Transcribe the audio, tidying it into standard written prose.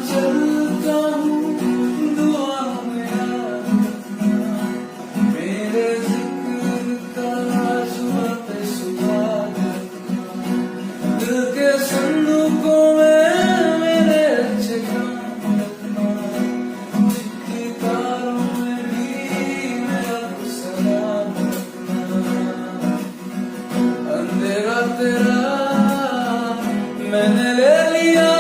चलता हूँ दुआ में याद रखना, मेरे जिक्र का सुबह पे सुहाग रखना, दिल के संदूकों में मेरे अच्छे काम रखना, चिट्ठी तारों में भी मेरा सलाम रखना। अंधेरा तेरा मैंने ले लिया,